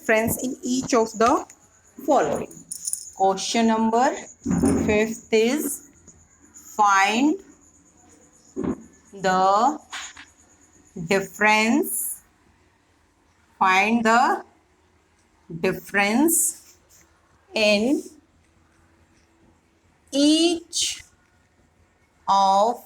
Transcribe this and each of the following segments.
difference in each of the following. Question number 5th is find the difference in each of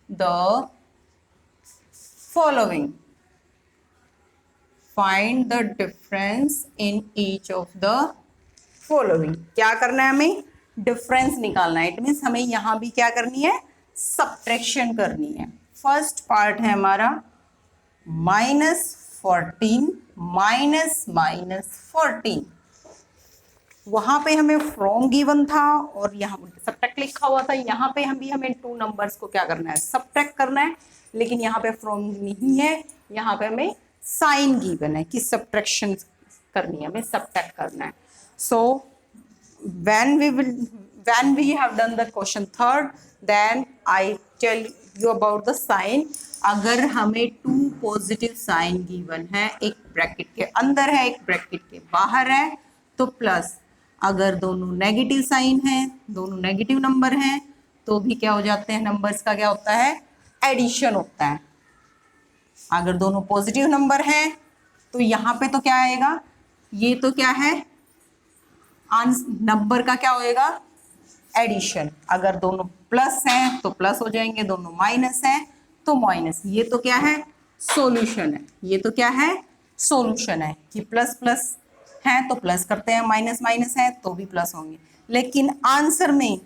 the following. Find the difference in each of the following. क्या करना है हमें? Difference निकालना है. It means हमें यहां भी क्या करनी है? सब्ट्रैक्शन करनी है. फर्स्ट पार्ट है हमारा -14 -14. वहां पे हमें फ्रॉम गिवन था और यहाँ सब्ट्रैक्ट लिखा हुआ था. यहाँ पे हमें टू नंबर्स को क्या करना है? सब्ट्रैक्ट करना है. लेकिन यहाँ पे फ्रॉम नहीं है, यहाँ पे हमें साइन गिवन है कि सब्ट्रैक्शन करनी है, हमें सब्ट्रैक्ट करना है. सो when we have done the question third, then I tell you about the sign. अगर हमें टू पॉजिटिव साइन गिवन है, एक ब्रैकेट के अंदर है, एक ब्रैकेट के बाहर है, तो प्लस. अगर दोनों नेगेटिव साइन है, दोनों नेगेटिव नंबर हैं, तो भी क्या हो जाते हैं? नंबर्स का क्या होता है? एडिशन होता है. अगर दोनों पॉजिटिव नंबर हैं तो यहाँ पे तो क्या आएगा? ये तो क्या है? नंबर का क्या होएगा? एडिशन. अगर दोनों प्लस हैं तो प्लस हो जाएंगे, दोनों माइनस हैं तो माइनस. ये तो क्या है? सॉल्यूशन है. ये तो क्या है? सॉल्यूशन है कि प्लस प्लस हैं तो प्लस करते हैं, माइनस माइनस है तो भी प्लस होंगे. लेकिन आंसर में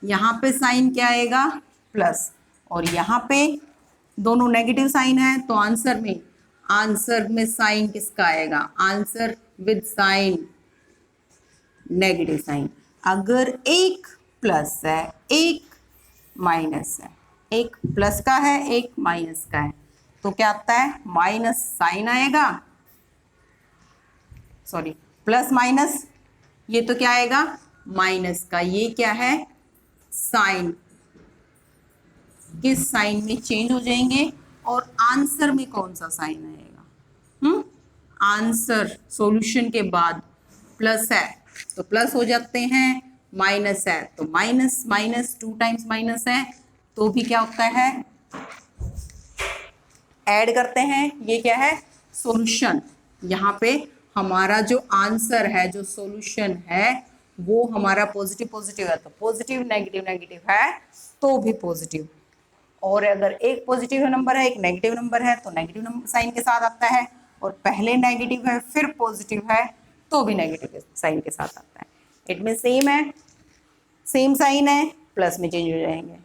यहाँ पे साइन क्या आएगा? प्लस. और यहाँ पे दोनों नेगेटिव साइन है तो आंसर में साइन किसका आएगा? Answer with sign negative sign. अगर एक प्लस है, एक माइनस है, एक प्लस का है, एक माइनस का है, तो क्या आता है? माइनस साइन आएगा. सॉरी, प्लस माइनस, ये तो क्या आएगा? माइनस का. ये क्या है? साइन. किस साइन में चेंज हो जाएंगे और आंसर में कौन सा साइन आएगा? आंसर सॉल्यूशन के बाद प्लस है तो प्लस हो जाते हैं, माइनस है तो माइनस. माइनस 2 टाइम्स माइनस है तो भी क्या होता है? ऐड करते हैं. ये क्या है? सॉल्यूशन. यहाँ पे हमारा जो आंसर है, जो सॉल्यूशन है, वो हमारा पॉजिटिव पॉजिटिव है तो पॉजिटिव, नेगेटिव नेगेटिव है तो भी पॉजिटिव. और अगर एक पॉजिटिव नंबर है, एक नेगेटिव नंबर है तो नेगेटिव नंबर साइन के साथ आता है. और पहले नेगेटिव है फिर पॉजिटिव है तो भी नेगेटिव साइन के साथ आता है. इट मीन सेम है, सेम साइन है, प्लस में चेंज हो जाएंगे.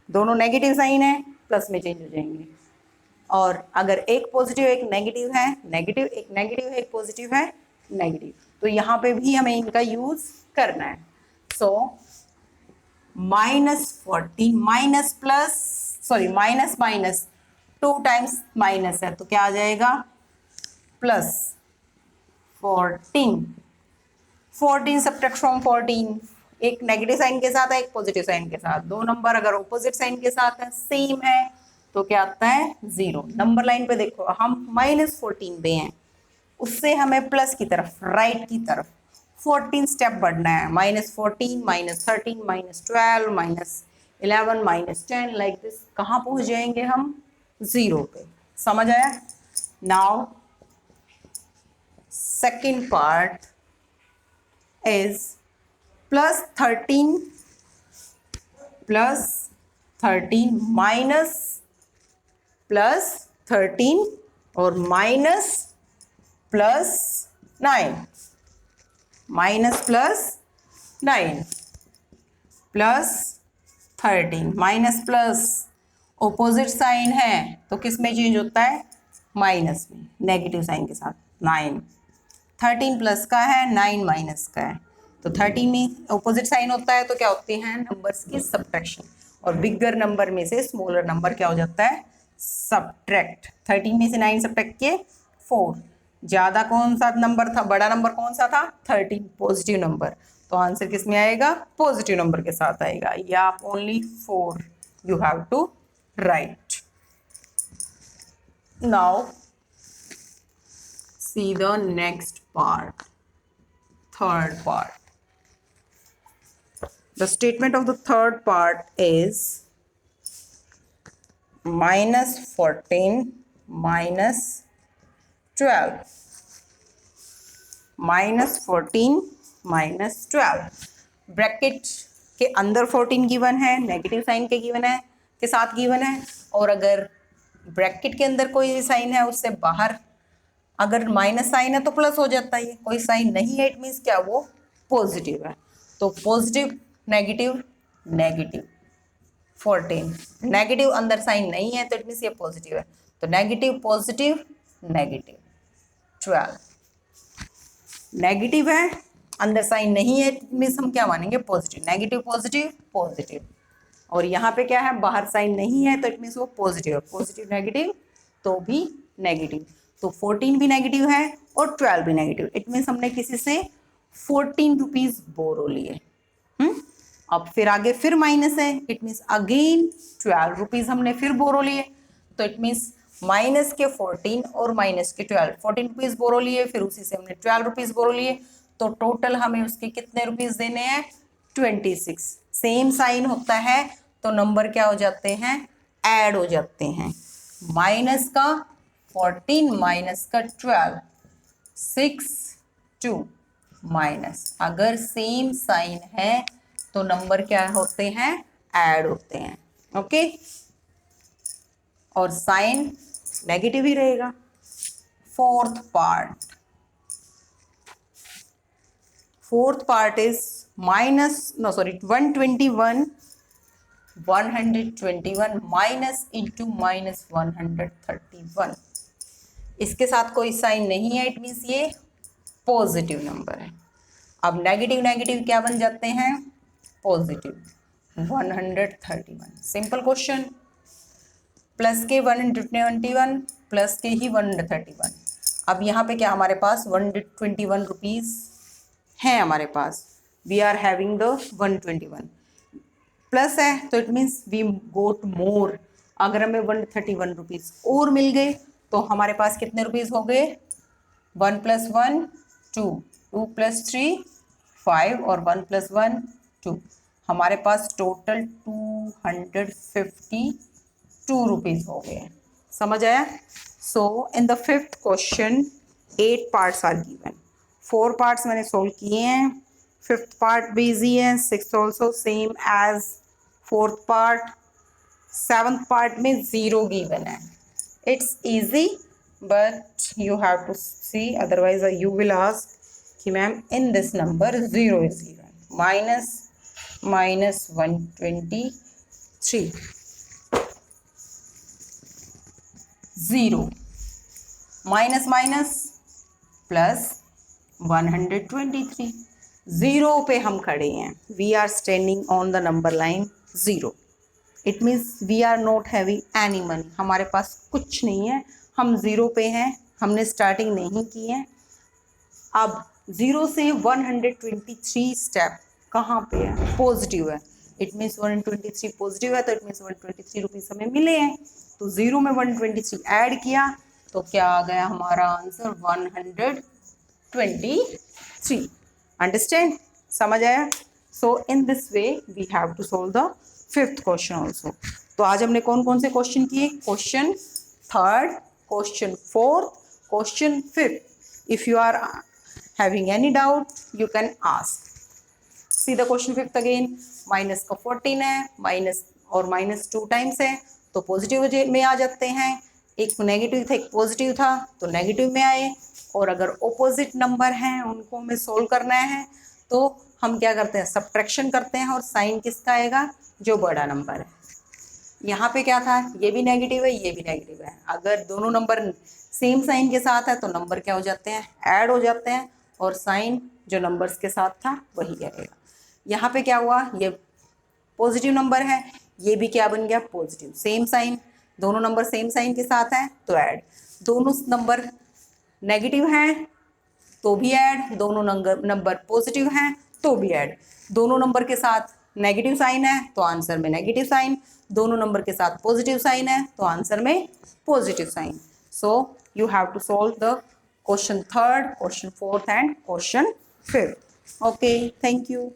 दोनों नेगेटिव साइन है, प्लस में चेंज हो जाएंगे. और अगर एक पॉजिटिव एक नेगेटिव है, नेगेटिव एक नेगेटिव है, एक पॉजिटिव है, नेगेटिव, तो यहाँ पे भी हमें इनका यूज करना है. सो -14 minus plus, sorry minus minus 2 times minus है तो क्या आ जाएगा? प्लस 14. 14 subtract from 14. एक नेगेटिव साइन के साथ है, एक पॉजिटिव साइन के साथ. दो नंबर अगर ऑपोजिट साइन के साथ है, सेम है, तो क्या आता है? 0. नंबर लाइन पे देखो, हम -14 पे हैं, उससे हमें प्लस की तरफ, राइट की तरफ 14 स्टेप बढ़ना है. -14 -13 -12 -11 -10 लाइक दिस. कहाँ पहुंच जाएंगे हम? 0 पे. समझ आया? Now second part is +13 minus +13 और minus +9 +13 minus plus opposite sign है तो किस में चेंज होता है? माइनस में, नेगेटिव साइन के साथ. 9. 13 प्लस का है, 9 माइनस का है, तो 13 में ऑपोजिट साइन होता है तो क्या होते हैं? नंबर्स की सब्ट्रैक्शन. और बिगर नंबर में से स्मॉलर नंबर क्या हो जाता है? सब्ट्रैक्ट. 13 में से 9 सब्ट्रैक्ट किए 4. ज़्यादा कौन सा नंबर था? बड़ा नंबर कौन सा था? 13, पॉजिटिव नंबर. तो आंसर किस में आएगा? पॉजिटिव नंबर के साथ आएगा. या only 4 you have to write. Now see the next part, third part. The statement of the third part is -14 minus 12. -14 minus 12 bracket के अंदर 14 गिवन है, नेगेटिव साइन के गिवन है के साथ गिवन है, और अगर ब्रैकेट के अंदर कोई साइन है उससे बाहर अगर माइनस साइन है तो प्लस हो जाता है, कोई साइन नहीं है इट मीन्स क्या वो पॉजिटिव है। तो पॉजिटिव नेगेटिव नेगेटिव 14, नेगेटिव अंदर साइन नहीं है तो इट मीन्स ये पॉजिटिव है, तो नेगेटिव पॉजिटिव नेगेटिव 12। नेगेटिव है अंदर साइन नहीं है इट मीन्स हम क्या मानेंगे पॉजिटिव, नेगेटिव पॉजिटिव पॉजिटिव, और यहाँ पे क्या है बाहर साइन नहीं है तो इट मीन्स वो पॉजिटिव है, पॉजिटिव नेगेटिव तो भी नेगेटिव, तो 14 भी नेगेटिव है और 12 भी नेगेटिव, इट मीन्स हमने किसी से 14 रुपीज बोरो लिए। अब फिर आगे फिर माइनस है, इट मीन्स अगेन 12 रुपीज हमने फिर बोरो लिए, तो इट मीन्स माइनस के 14 और माइनस के 12, 14 रुपीज बोरो लिए, फिर उसी से हमने 12 रुपीज बोरो लिए, तो टोटल हमें उसके कितने रुपीज देने हैं 26। सेम साइन होता है तो नंबर क्या हो जाते हैं ऐड हो जाते हैं, माइनस का 14 माइनस का 12 6 2 माइनस, अगर सेम साइन है तो नंबर क्या होते हैं ऐड होते हैं। ओके, और साइन नेगेटिव ही रहेगा। Fourth part is 121 minus into minus 131, इसके साथ कोई साइन नहीं है इट मीन्स ये पॉजिटिव नंबर है। अब नेगेटिव नेगेटिव क्या बन जाते हैं पॉजिटिव, 131 सिंपल क्वेश्चन, प्लस के 121 प्लस के ही 131, अब यहाँ पे क्या हमारे पास 121 रुपीज है हमारे पास, we are having the 121 plus है तो it means we got more, अगर हमें 131 रुपीज और मिल गए तो हमारे पास कितने रुपीज हो गए 1 + 1 2, 2 + 3 5 और 1 + 1 2, हमारे पास टोटल 252 रुपीज हो गए। समझ आया? So in the fifth question 8 parts are given, 4 parts मैंने सोल्व किए हैं, फिफ्थ पार्ट भी इजी है, sixth also same as fourth part, seventh part में 0 गिवन है। It's easy but you have to see, otherwise you will ask कि ma'am in this number 0 is given, minus 123 0 minus minus plus 123, 0 पे हम खड़े हैं, we are standing on the number line 0, it means we are not having any money, हमारे पास कुछ नहीं है, हम 0 पे हैं, हमने स्टार्टिंग नहीं की है। अब 0 से 123 स्टेप कहाँ पे है पॉजिटिव है, इट मीन्स 123 पॉजिटिव है तो इट मीन्स 123 रुपीज हमें मिले हैं, तो 0 में 123 ऐड किया तो क्या आ गया हमारा आंसर 123। अंडरस्टैंड? समझ आया? So in this way we have to solve the fifth question also. तो आज हमने कौन कौन से क्वेश्चन किए, question third, question fourth, question fifth. If you are having any doubt you can ask. See the question fifth again, minus का 14 है, minus और माइनस 2 टाइम्स है तो पॉजिटिव में आ जाते हैं, एक नेगेटिव था एक पॉजिटिव था तो नेगेटिव में आए, और अगर ऑपोजिट नंबर हैं उनको हमें सोल्व करना है तो हम क्या करते हैं सब्ट्रैक्शन करते हैं, और साइन किसका आएगा जो बड़ा नंबर है। यहाँ पे क्या था, ये भी नेगेटिव है ये भी नेगेटिव है, अगर दोनों नंबर सेम साइन के साथ है तो नंबर क्या हो जाते हैं ऐड हो जाते हैं, और साइन जो नंबर्स के साथ था वही आएगा। यहाँ पे क्या हुआ, ये पॉजिटिव नंबर है, ये भी क्या बन गया पॉजिटिव, सेम साइन, दोनों नंबर सेम साइन के साथ हैं तो ऐड, दोनों नंबर नेगेटिव हैं तो भी ऐड, दोनों नंबर पॉजिटिव हैं तो भी ऐड, दोनों नंबर के साथ नेगेटिव साइन है तो आंसर में नेगेटिव साइन, दोनों नंबर के साथ पॉजिटिव साइन है तो आंसर में positive sign. So you have to solve the question third, question fourth and question fifth. Okay, thank you.